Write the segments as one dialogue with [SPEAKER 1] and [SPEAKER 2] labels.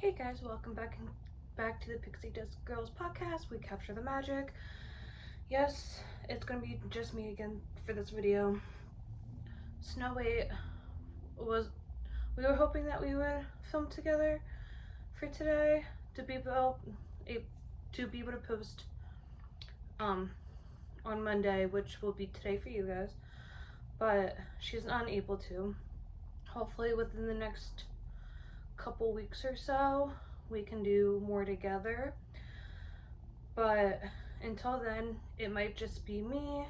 [SPEAKER 1] Hey guys, welcome back to the Pixie Girls podcast. We capture the magic. Yes, it's gonna be just me again for this video. Snow White was we were hoping that we would film together for today to be able to post on Monday, which will be today for you guys. But she's unable to. Hopefully within the next couple weeks or so we can do more together, but until then it might just be me.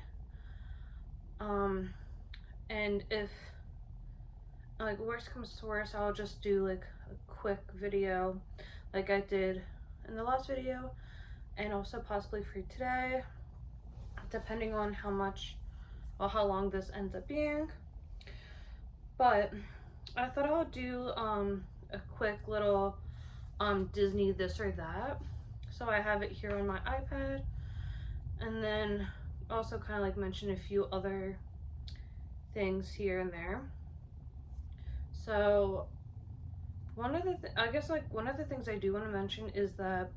[SPEAKER 1] And if like worst comes to worst, I'll just do like a quick video like I did in the last video, and also possibly for today, depending on how long this ends up being. But I thought I would do a quick little Disney this or that. So I have it here on my iPad, and then also kind of like mention a few other things here and there. So one of the things I do want to mention is that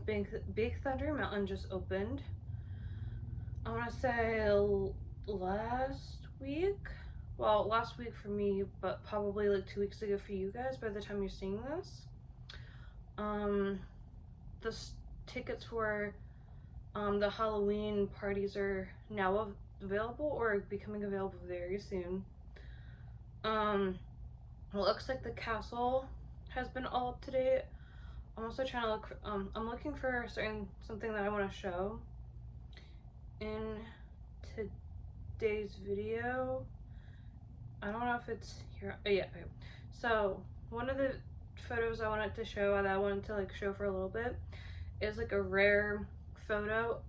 [SPEAKER 1] Big Thunder Mountain just opened. I want to say last week. Well, last week for me, but probably like 2 weeks ago for you guys by the time you're seeing this. The tickets for the Halloween parties are now available or becoming available very soon. It looks like the castle has been all up to date. I'm also trying to look, I'm looking for something that I want to show in today's video. I don't know if it's here. Oh, yeah, okay. So one of the photos I wanted to show that I wanted to like show for a little bit is like a rare photo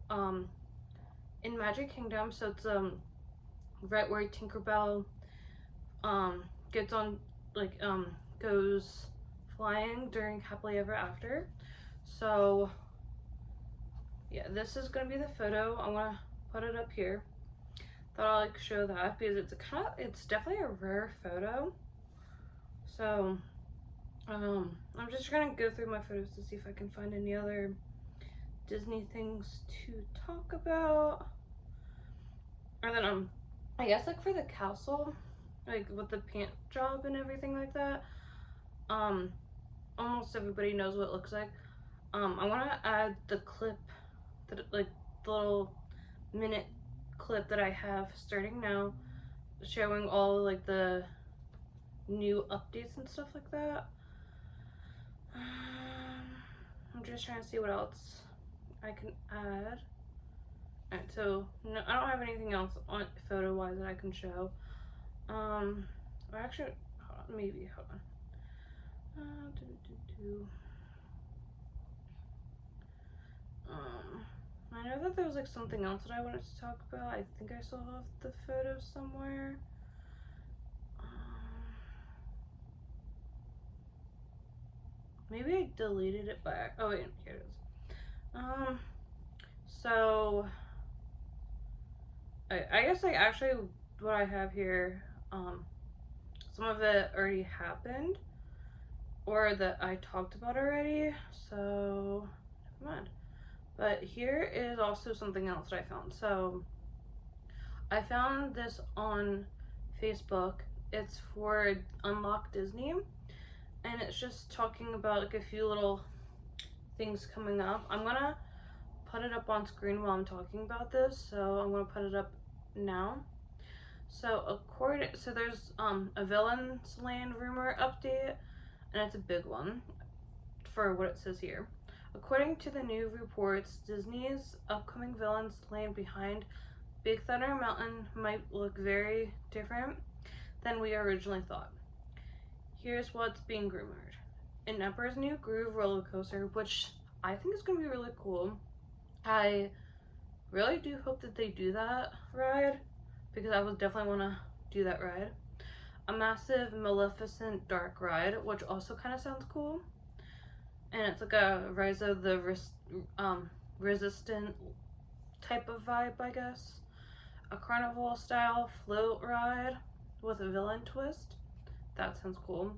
[SPEAKER 1] in Magic Kingdom. So it's right where Tinkerbell gets on like goes flying during Happily Ever After. So yeah, this is gonna be the photo. I'm gonna put it up here. Thought I'll like show that because it's definitely a rare photo. So I'm just gonna go through my photos to see if I can find any other Disney things to talk about. And then I guess like for the castle, like with the paint job and everything like that, almost everybody knows what it looks like. I want to add the clip that like the little minute clip that I have starting now, showing all like the new updates and stuff like that. I'm just trying to see what else I can add. Alright, so no, I don't have anything else on photo wise that I can show. Or actually, hold on. I know that there was like something else that I wanted to talk about. I think I still have the photo somewhere. Maybe I deleted it back. Oh wait, here it is. So I guess like actually what I have here, some of it already happened or that I talked about already, so never mind. But here is also something else that I found. So I found this on Facebook. It's for Unlock Disney, and it's just talking about like a few little things coming up. I'm gonna put it up on screen while I'm talking about this, so I'm gonna put it up now. So there's a Villains Land rumor update, and it's a big one for what it says here. According to the new reports, Disney's upcoming Villains Land behind Big Thunder Mountain might look very different than we originally thought. Here's what's being rumored. An Emperor's New Groove roller coaster, which I think is going to be really cool. I really do hope that they do that ride, because I would definitely want to do that ride. A massive Maleficent dark ride, which also kind of sounds cool. And it's like a Rise of the Resistant type of vibe, I guess. A carnival style float ride with a villain twist. That sounds cool.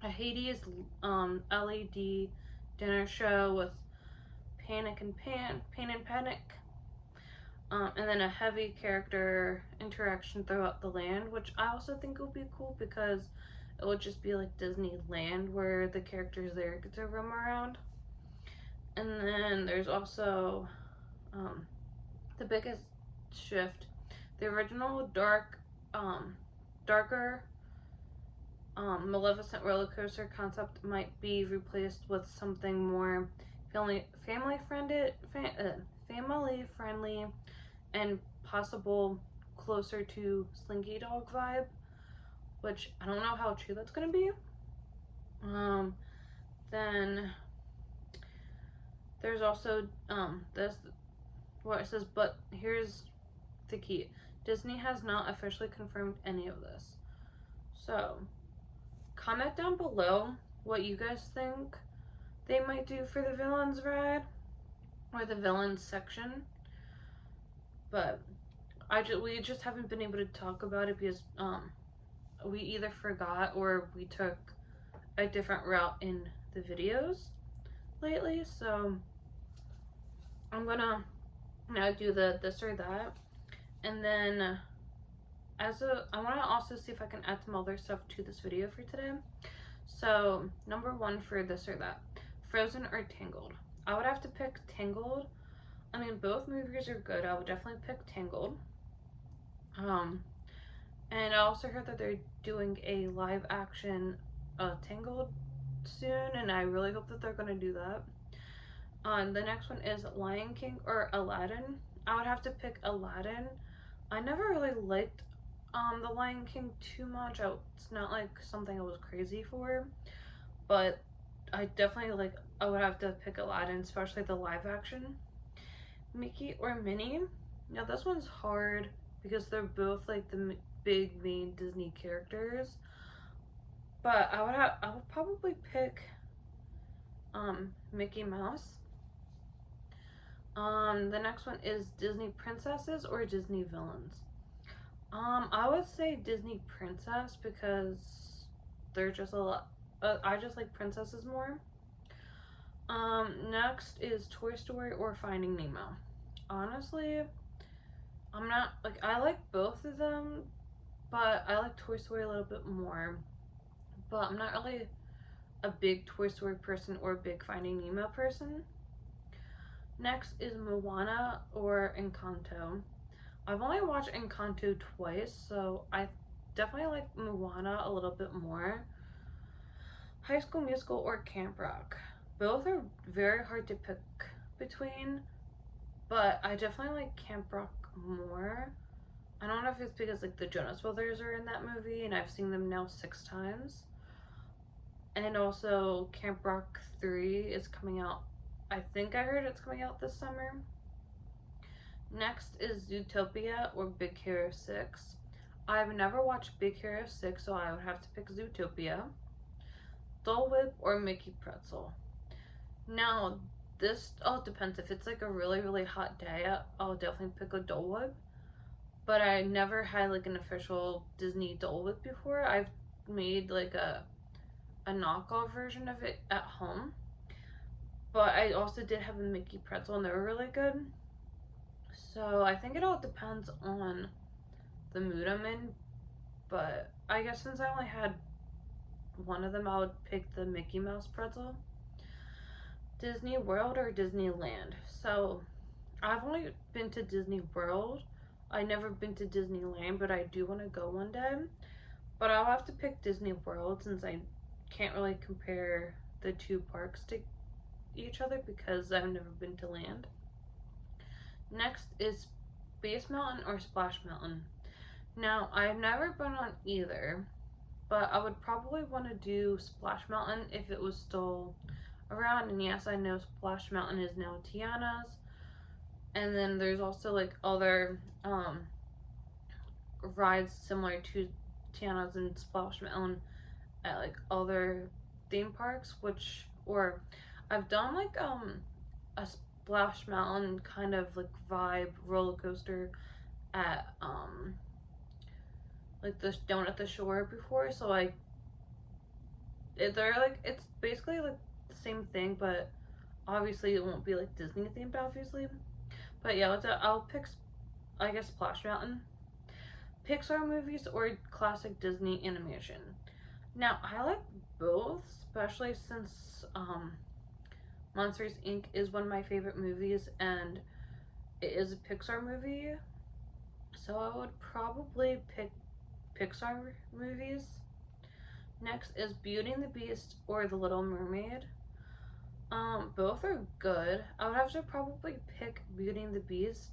[SPEAKER 1] a Hades LED dinner show with Pain and Panic, and then a heavy character interaction throughout the land, which I also think will be cool because it would just be like Disneyland where the characters there get to roam around. And then there's also the biggest shift. The original darker, Maleficent roller coaster concept might be replaced with something more family friendly, and possible closer to Slinky Dog vibe, which I don't know how true that's gonna be. Then there's also this what it says, but here's the key. Disney has not officially confirmed any of this. So, comment down below what you guys think they might do for the villains ride or the villains section. But we just haven't been able to talk about it because we either forgot or we took a different route in the videos lately. So I'm gonna now do the this or that, and then I want to also see if I can add some other stuff to this video for today. So number one for this or that, Frozen or Tangled. I would have to pick Tangled. I mean, both movies are good. I would definitely pick Tangled. And I also heard that they're doing a live action Tangled soon, and I really hope that they're gonna do that. The next one is Lion King or Aladdin. I would have to pick Aladdin. I never really liked the Lion King too much. It's not like something I was crazy for, but I definitely I would have to pick Aladdin, especially the live action. Mickey or Minnie. Now this one's hard because they're both like the big main Disney characters, but I would probably pick Mickey Mouse. The next one is Disney princesses or Disney villains. I would say Disney princess because they're just a lot. I just like princesses more. Next is Toy Story or Finding Nemo. Honestly, I'm not I like both of them, but I like Toy Story a little bit more. But I'm not really a big Toy Story person or a big Finding Nemo person. Next is Moana or Encanto. I've only watched Encanto twice, so I definitely like Moana a little bit more. High School Musical or Camp Rock. Both are very hard to pick between, but I definitely like Camp Rock more. I don't know if it's because the Jonas Brothers are in that movie and I've seen them now 6 times. And also Camp Rock 3 is coming out. I think I heard it's coming out this summer. Next is Zootopia or Big Hero 6. I've never watched Big Hero 6, so I would have to pick Zootopia. Dole Whip or Mickey Pretzel. Now, this all depends. If it's a really, really hot day, I'll definitely pick a Dole Whip. But I never had an official Disney Dole Whip before. I've made a knockoff version of it at home. But I also did have a Mickey Pretzel and they were really good. So I think it all depends on the mood I'm in. But I guess since I only had one of them, I would pick the Mickey Mouse Pretzel. Disney World or Disneyland. So I've only been to Disney World. I've never been to Disneyland, but I do want to go one day. But I'll have to pick Disney World since I can't really compare the two parks to each other because I've never been to land. Next is Space Mountain or Splash Mountain. Now, I've never been on either, but I would probably want to do Splash Mountain if it was still around. And yes, I know Splash Mountain is now Tiana's. And then there's also other rides similar to Tiana's and Splash Mountain at other theme parks, or I've done a Splash Mountain kind of vibe roller coaster at the Stone at the Shore before, so I they're like, it's basically like the same thing, but obviously it won't be like Disney themed, obviously. But yeah, I'll pick, I guess, Splash Mountain. Pixar movies or classic Disney animation. Now, I like both, especially since Monsters Inc. is one of my favorite movies and it is a Pixar movie. So I would probably pick Pixar movies. Next is Beauty and the Beast or The Little Mermaid. Both are good. I would have to probably pick Beauty and the Beast,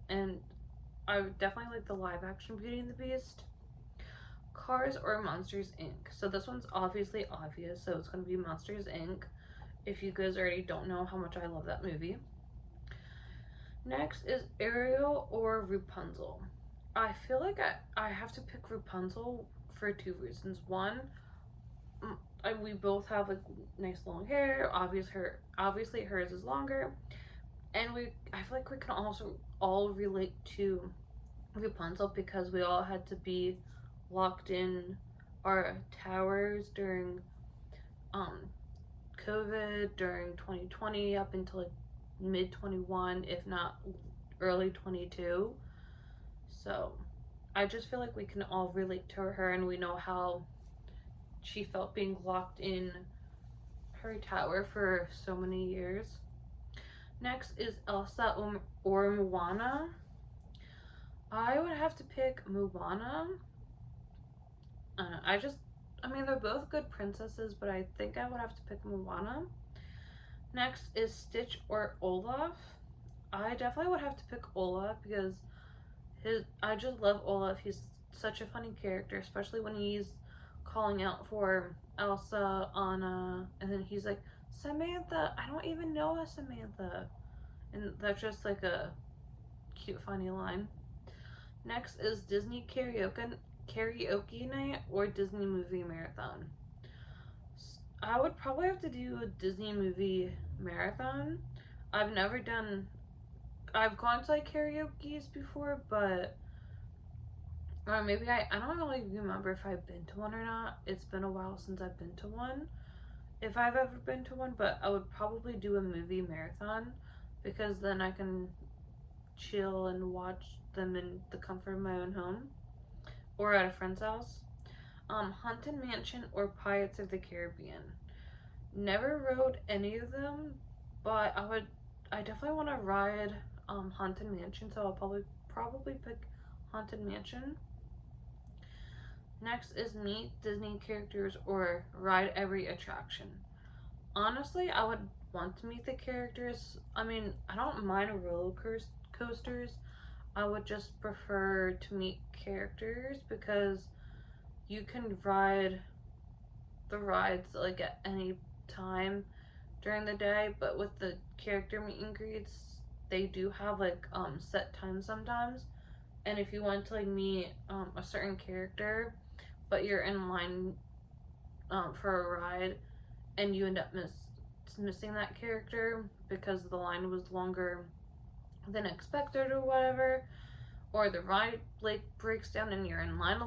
[SPEAKER 1] and I would definitely like the live action Beauty and the Beast. Cars or Monsters Inc. So this one's obviously obvious, so it's gonna be Monsters Inc. If you guys already don't know how much I love that movie. Next is Ariel or Rapunzel. I feel like I have to pick Rapunzel for two reasons. One, we both have like nice long hair. Obviously hers is longer, and I feel like we can also all relate to Rapunzel because we all had to be locked in our towers during um COVID, during 2020 up until like mid 21, if not early 22. So I just feel like we can all relate to her, and we know how she felt being locked in her tower for so many years. Next is Elsa or Moana. I would have to pick Moana. I mean, they're both good princesses, but I think I would have to pick Moana. Next is Stitch or Olaf. I definitely would have to pick Olaf because I just love Olaf. He's such a funny character, especially when he's calling out for Elsa, Anna, and then he's like, Samantha, I don't even know a Samantha. And that's just like a cute, funny line. Next is Disney karaoke night or Disney movie marathon. I would probably have to do a Disney movie marathon. I've never done. I've gone to like karaoke's before, but or maybe I don't really remember if I've been to one or not. It's been a while since I've been to one. If I've ever been to one, but I would probably do a movie marathon because then I can chill and watch them in the comfort of my own home or at a friend's house. Haunted Mansion or Pirates of the Caribbean. Never rode any of them, but I definitely want to ride Haunted Mansion, so I'll probably pick Haunted Mansion. Next is meet Disney characters or ride every attraction. Honestly, I would want to meet the characters. I mean, I don't mind roller coasters. I would just prefer to meet characters because you can ride the rides like at any time during the day, but with the character meet and greets, they do have like set times sometimes. And if you want to like meet a certain character, but you're in line for a ride, and you end up missing that character because the line was longer than expected or whatever, or the ride like breaks down and you're in line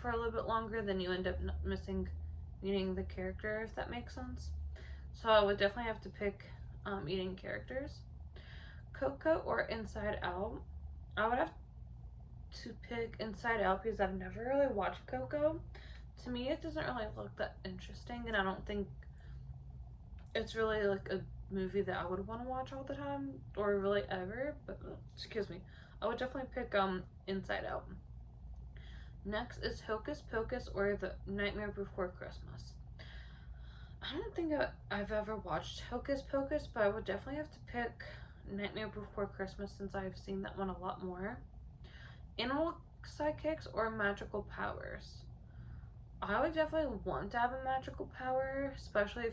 [SPEAKER 1] for a little bit longer, then you end up meeting the character, if that makes sense. So I would definitely have to pick eating characters. Coco or Inside Out. I would have to pick Inside Out because I've never really watched Coco. To me, it doesn't really look that interesting, and I don't think it's really like a movie that I would want to watch all the time or really ever. But excuse me, I would definitely pick Inside Out. Next is Hocus Pocus or The Nightmare Before Christmas. I don't think I've ever watched Hocus Pocus, but I would definitely have to pick Nightmare Before Christmas since I've seen that one a lot more. Animal sidekicks or magical powers. I would definitely want to have a magical power, especially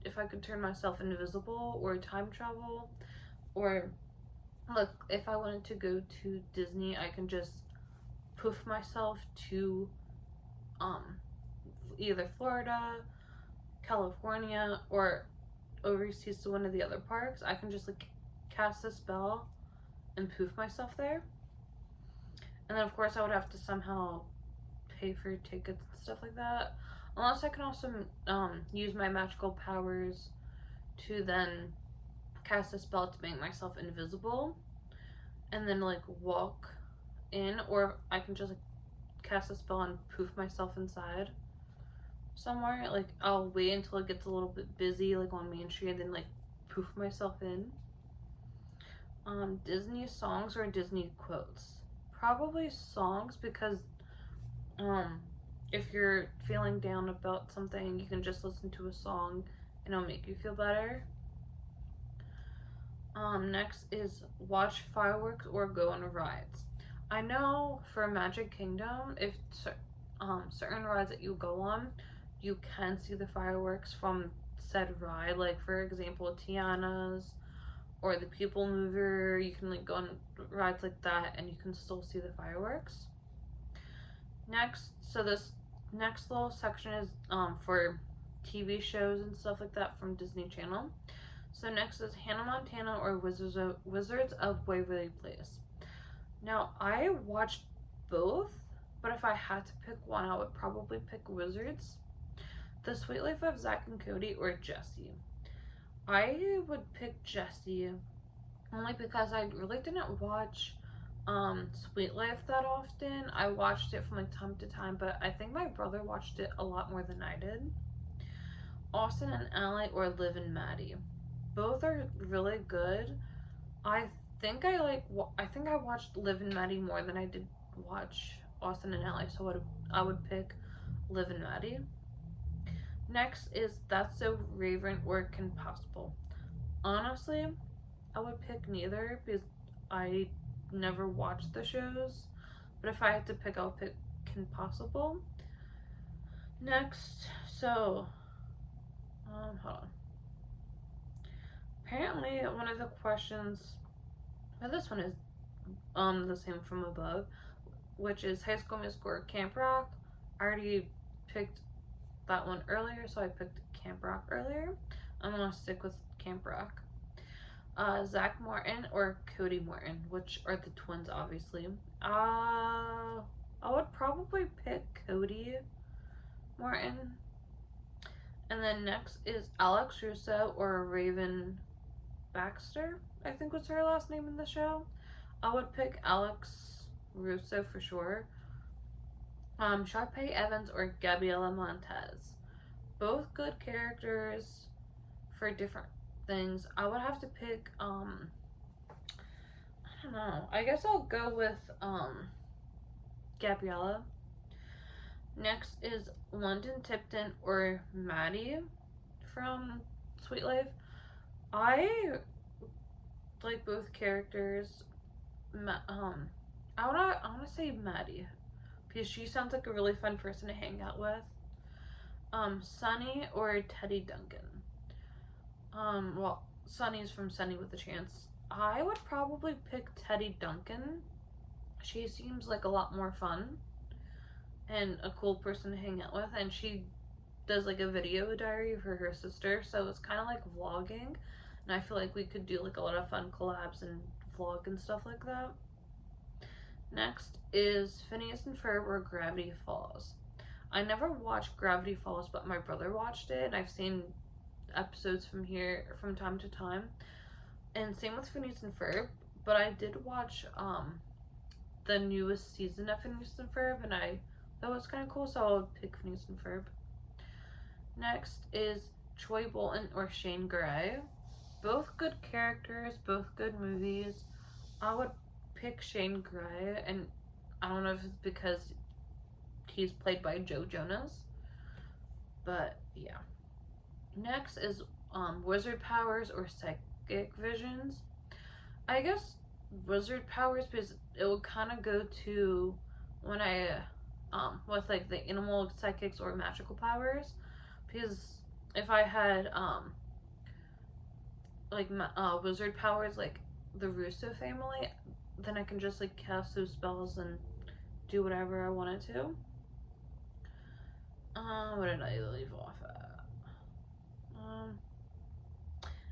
[SPEAKER 1] if I could turn myself invisible or time travel, or look, if I wanted to go to Disney, I can just poof myself to either Florida, California, or overseas to one of the other parks. I can just like cast a spell and poof myself there. And then of course I would have to somehow pay for tickets and stuff like that. Unless I can also use my magical powers to then cast a spell to make myself invisible and then like walk in, or I can just like cast a spell and poof myself inside somewhere. Like I'll wait until it gets a little bit busy, like on Main Street, and then like poof myself in. Disney songs or Disney quotes? Probably songs, because um, if you're feeling down about something, you can just listen to a song and it'll make you feel better. Next is watch fireworks or go on rides. I know for Magic Kingdom, if certain rides that you go on, you can see the fireworks from said ride. Like for example, Tiana's or the People Mover. You can like go on rides like that, and you can still see the fireworks. Next, so this next little section is for TV shows and stuff like that from Disney Channel. So next is Hannah Montana or Wizards of Waverly Place. Now I watched both, but if I had to pick one, I would probably pick Wizards. The Sweet Life of Zach and Cody or Jesse. I would pick Jesse only because I really didn't watch Sweet Life that often. I watched it from like time to time, but I think my brother watched it a lot more than I did. Austin and Ally or Liv and Maddie. Both are really good. I think I watched Liv and Maddie more than I did watch Austin and Ally, so I would pick Liv and Maddie. Next is That's So Raven or Kim Possible. Honestly, I would pick neither because I never watched the shows. But if I had to pick, I'll pick Kim Possible. Next, so hold on. Apparently, one of the questions, well, this one is the same from above, which is High School Musical or Camp Rock. I already picked that one earlier, so I picked Camp Rock earlier. I'm gonna stick with Camp Rock. Zach Martin or Cody Martin, which are the twins, obviously. I would probably pick Cody Martin. And then next is Alex Russo or Raven Baxter, I think was her last name in the show. I would pick Alex Russo for sure. Sharpay Evans or Gabriela Montez. Both good characters for different things. I would have to pick I don't know. I guess I'll go with Gabriella. Next is London Tipton or Maddie from Sweet Life. I like both characters. I wanna say Maddie because she sounds like a really fun person to hang out with. Sunny or Teddy Duncan. Well, Sunny's from Sunny with a Chance. I would probably pick Teddy Duncan. She seems like a lot more fun and a cool person to hang out with, and she does like a video diary for her sister, so it's kind of like vlogging, and I feel like we could do like a lot of fun collabs and vlog and stuff like that. Next is Phineas and Ferb or Gravity Falls. I never watched Gravity Falls, but my brother watched it, and I've seen episodes from here from time to time. And same with Phineas and Ferb, but I did watch the newest season of Phineas and Ferb, and that was kind of cool, so I would pick Phineas and Ferb. Next is Troy Bolton or Shane Gray. Both good characters, both good movies. I would pick Shane Gray, and I don't know if it's because he's played by Joe Jonas, but yeah. Next is wizard powers or psychic visions. I guess wizard powers because it would kind of go to when I with like the animal psychics or magical powers, because if I had like wizard powers like the Russo family, then I can just like cast those spells and do whatever I wanted to. What did I leave off at?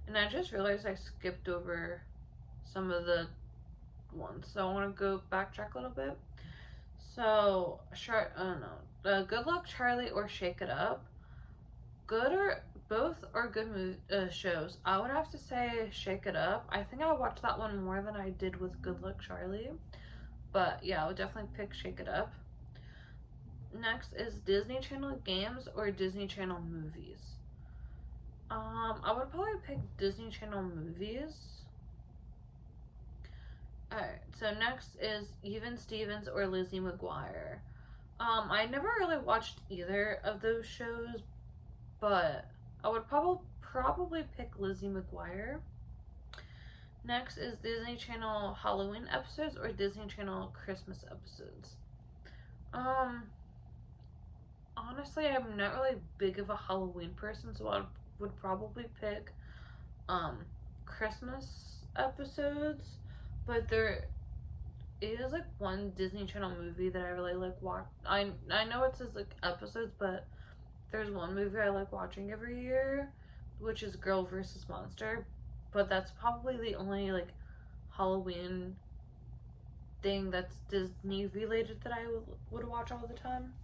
[SPEAKER 1] And I just realized I skipped over some of the ones, so I want to go backtrack a little bit. So, Good Luck Charlie or Shake It Up. Good or both are good shows. I would have to say Shake It Up. I think I watched that one more than I did with Good Luck Charlie. But yeah, I would definitely pick Shake It Up. Next is Disney Channel games or Disney Channel movies. I would probably pick Disney Channel movies. Alright, so next is Even Stevens or Lizzie McGuire. I never really watched either of those shows, but I would probably pick Lizzie McGuire. Next is Disney Channel Halloween episodes or Disney Channel Christmas episodes. Honestly, I'm not really big of a Halloween person, so I would probably pick Christmas episodes. But there is like one Disney Channel movie that I really like watch. I know it says like episodes, but there's one movie I like watching every year, which is Girl vs. Monster. But that's probably the only like Halloween thing that's Disney related that I would watch all the time.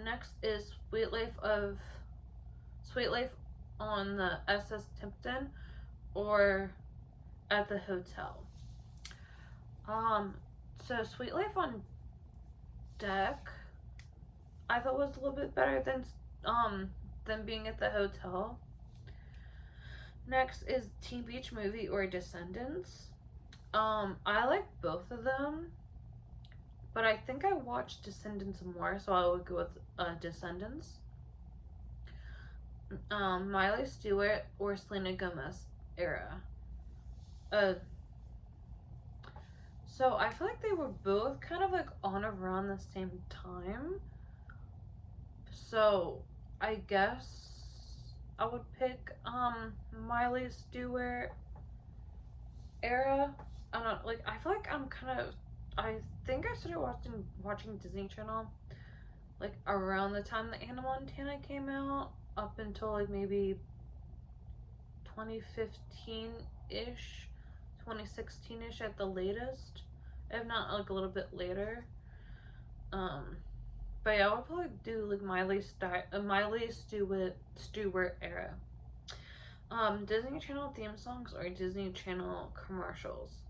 [SPEAKER 1] Next is Sweet Life on the SS Tipton or at the hotel. So Sweet Life on Deck, I thought was a little bit better than being at the hotel. Next is Teen Beach Movie or Descendants. I like both of them, but I think I watched Descendants more, so I would go with Descendants. Miley Stewart or Selena Gomez era. So I feel like they were both kind of like on around the same time. So I guess I would pick Miley Stewart era. I don't know, like I feel like I think I started watching Disney Channel like around the time that Hannah Montana came out, up until like maybe 2015 ish, 2016 ish at the latest, if not like a little bit later. But yeah, I would probably do like Miley Stewart era. Disney Channel theme songs or Disney Channel commercials.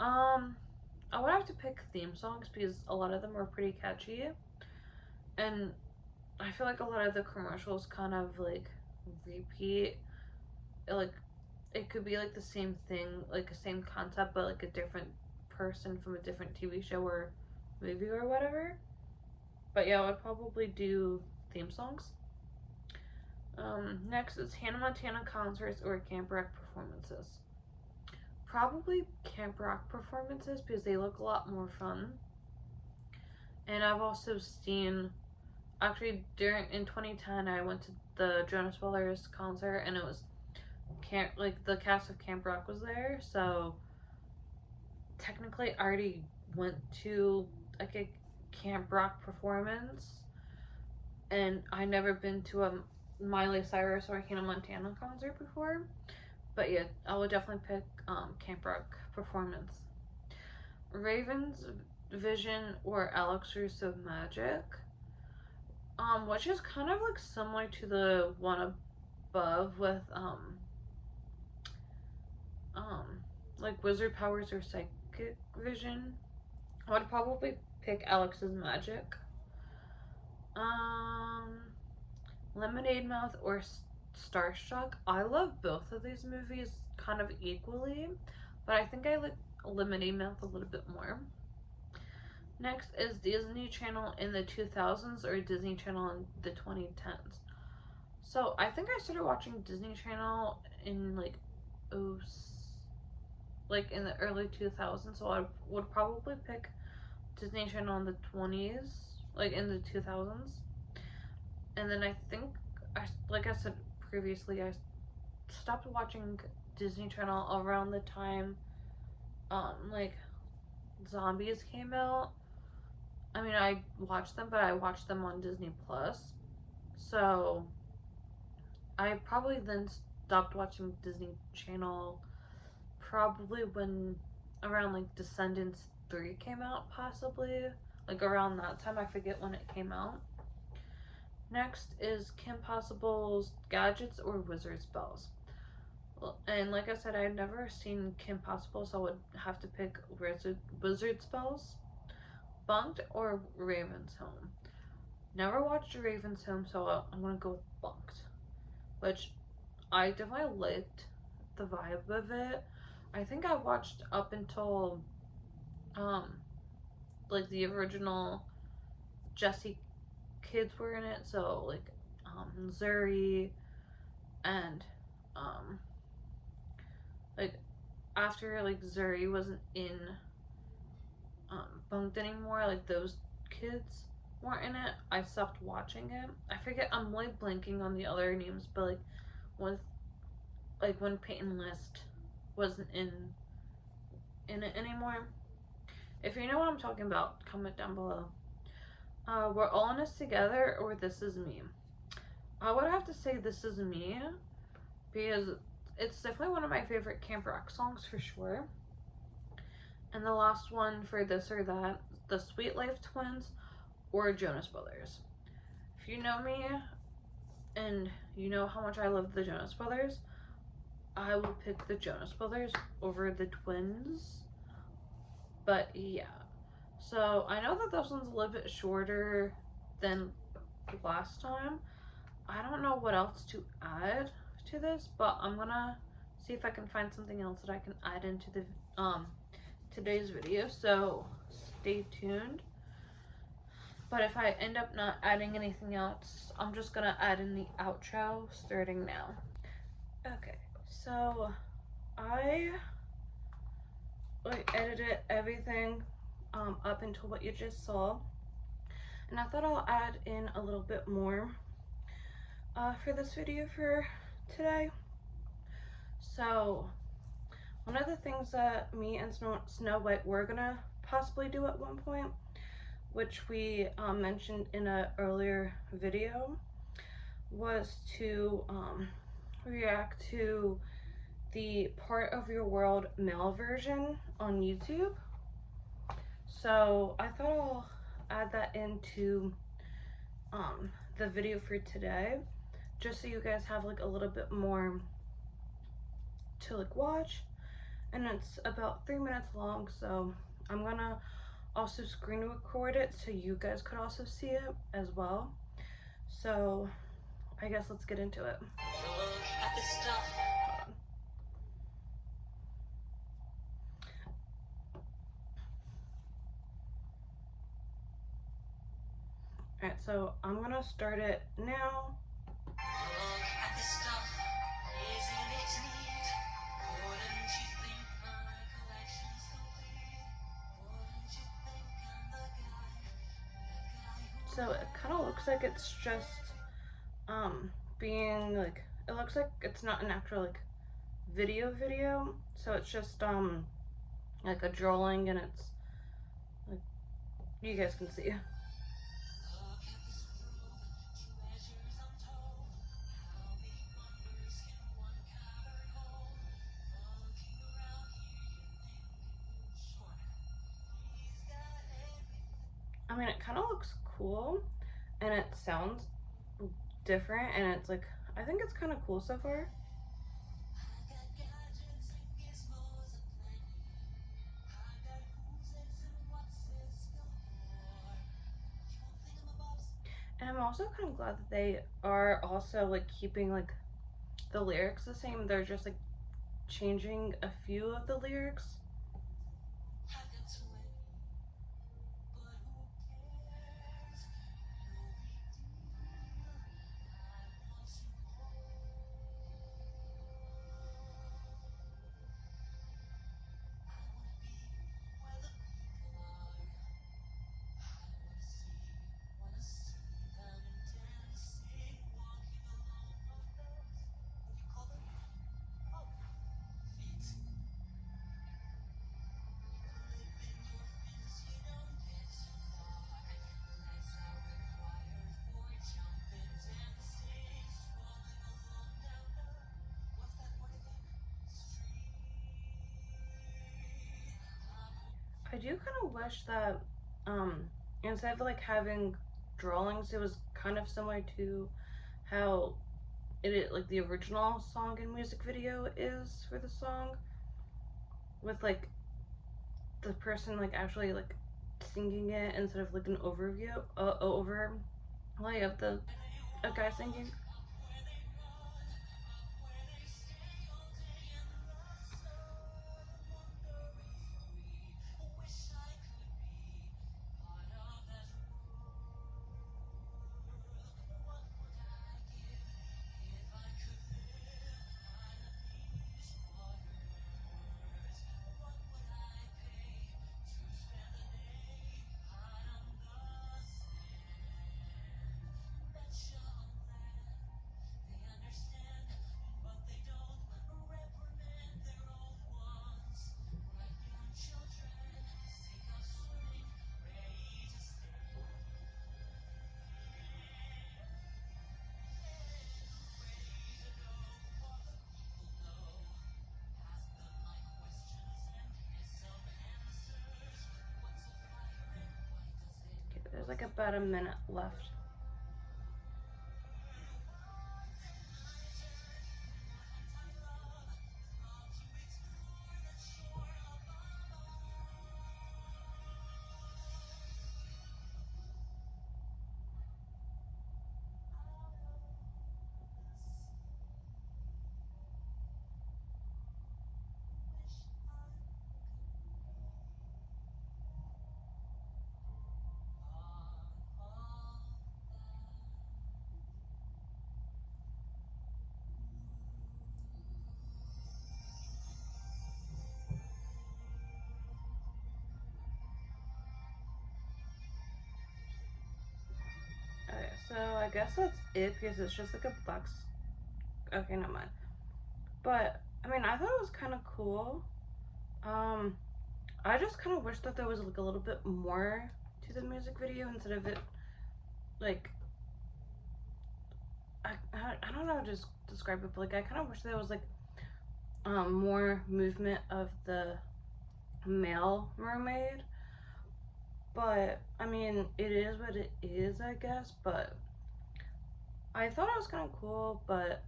[SPEAKER 1] I would have to pick theme songs because a lot of them are pretty catchy, and I feel like a lot of the commercials kind of like repeat. Like it could be like the same thing, like the same concept, but like a different person from a different TV show or movie or whatever. But yeah, I would probably do theme songs. Next is Hannah Montana concerts or Camp Rock performances. Probably Camp Rock performances because they look a lot more fun. And I've also seen, actually in 2010 I went to the Jonas Brothers concert, and it was the cast of Camp Rock was there, so technically I already went to like a Camp Rock performance, and I never been to a Miley Cyrus or Hannah Montana concert before. But yeah, I would definitely pick Camp Rock performance. Raven's Vision or Alex Russo Magic, which is kind of like similar to the one above with like Wizard Powers or Psychic Vision. I would probably pick Alex's Magic. Lemonade Mouth or Starstruck. I love both of these movies kind of equally, but I think I like Lemonade Mouth a little bit more. Next is Disney Channel in the 2000s or Disney Channel in the 2010s. So I think I started watching Disney Channel in like in the early 2000s, so I would probably pick Disney Channel in the 20s, like in the 2000s. And then I think, like I said previously, I stopped watching Disney Channel around the time like Zombies came out. I mean, I watched them, but I watched them on Disney Plus. So I probably then stopped watching Disney Channel probably when around like Descendants 3 came out, possibly, like around that time. I forget when it came out. Next is Kim Possible's Gadgets or Wizard Spells. Well, and like I said, I had never seen Kim Possible, so I would have to pick Wizard Spells, Bunked, or Raven's Home. Never watched Raven's Home, so I'm gonna go with Bunked, which I definitely liked the vibe of it. I think I watched up until um like the original Jessie kids were in it, so like Zuri and um like after like Zuri wasn't in Bunked anymore, like those kids weren't in it, I stopped watching it. I forget, I'm like blanking on the other names, but like with like when Peyton List wasn't in it anymore. If you know what I'm talking about, comment down below. We're All in This Together or This Is Me. I would have to say This Is Me because it's definitely one of my favorite Camp Rock songs for sure. And the last one for This or That, the Sweet Life Twins or Jonas Brothers. If you know me and you know how much I love the Jonas Brothers, I will pick the Jonas Brothers over the Twins. But yeah. So I know that this one's a little bit shorter than last time. I don't know what else to add to this, but I'm gonna see if I can find something else that I can add into the today's video, so stay tuned. But if I end up not adding anything else, I'm just gonna add in the outro starting now. Okay, so I edited everything up until what you just saw, and I thought I'll add in a little bit more for this video for today. So one of the things that me and Snow White were gonna possibly do at one point, which we mentioned in an earlier video, was to react to the Part of Your World male version on YouTube. So I thought I'll add that into the video for today, just so you guys have like a little bit more to like watch. And it's about 3 minutes long, so I'm gonna also screen record it so you guys could also see it as well. So I guess let's get into it. Look at the stuff. Alright, so I'm gonna start it now. Look at the stuff. Isn't it neat? Wouldn't you think my collection's complete? Wouldn't you think I'm the guy who... So it kind of looks like it's just being like, it looks like it's not an actual like video, so it's just like a drawing, and it's like, you guys can see. I mean, it kind of looks cool, and it sounds different, and it's like, I think it's kind of cool so far. And I'm also kind of glad that they are also like keeping like the lyrics the same. They're just like changing a few of the lyrics. I do kind of wish that instead of like having drawings, it was kind of similar to how like the original song and music video is for the song, with like the person like actually like singing it instead of like an overview overlay of the a guy singing. Okay, there's like about a minute left. Okay, so I guess that's it because it's just like a black. Okay, never mind. But I mean, I thought it was kind of cool. Um, I just kind of wish that there was like a little bit more to the music video instead of it like I don't know how to describe it, but like I kind of wish there was like more movement of the male mermaid. But I mean, it is what it is, I guess. But I thought it was kind of cool. But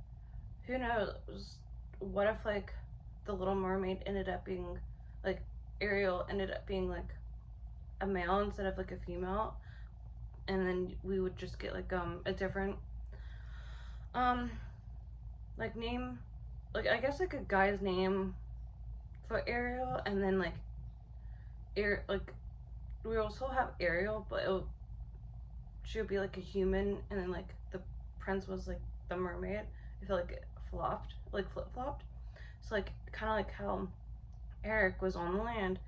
[SPEAKER 1] who knows? What if like the Little Mermaid ended up being like Ariel ended up being like a male instead of like a female, and then we would just get like a different um like name, like I guess like a guy's name for Ariel, and then like like we also have Ariel, but she would be like a human, and then like the prince was like the mermaid. I feel like it flopped, like flip flopped. So like kind of like how Eric was on the land.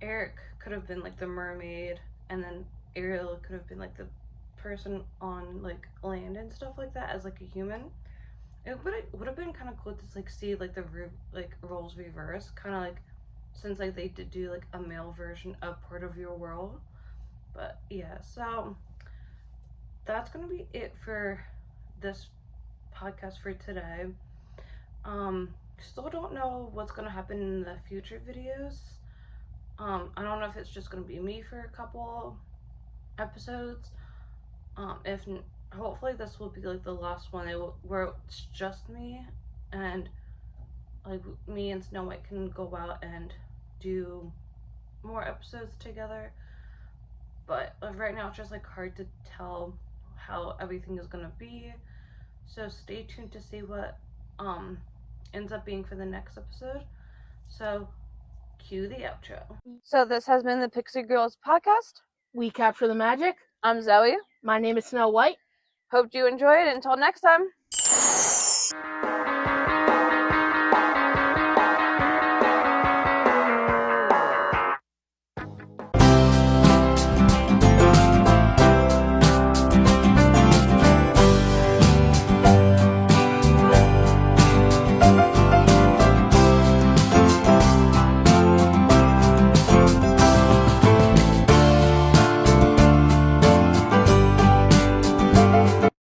[SPEAKER 1] Eric could have been like the mermaid, and then Ariel could have been like the person on like land and stuff like that as like a human. It would have been kind of cool to like see like the like roles reverse, kind of like since like they did do like a male version of Part of Your World. But yeah, so that's gonna be it for this podcast for today. Still don't know what's gonna happen in the future videos. I don't know if it's just gonna be me for a couple episodes. If hopefully this will be like the last one where it's just me, and like me and Snow White can go out and do more episodes together. But right now it's just like hard to tell how everything is gonna be. So stay tuned to see what ends up being for the next episode. So cue the outro. So this has been the Pixie Girls podcast.
[SPEAKER 2] We capture the magic.
[SPEAKER 1] I'm Zoe.
[SPEAKER 2] My name is Snow White.
[SPEAKER 1] Hope you enjoy it. Until next time.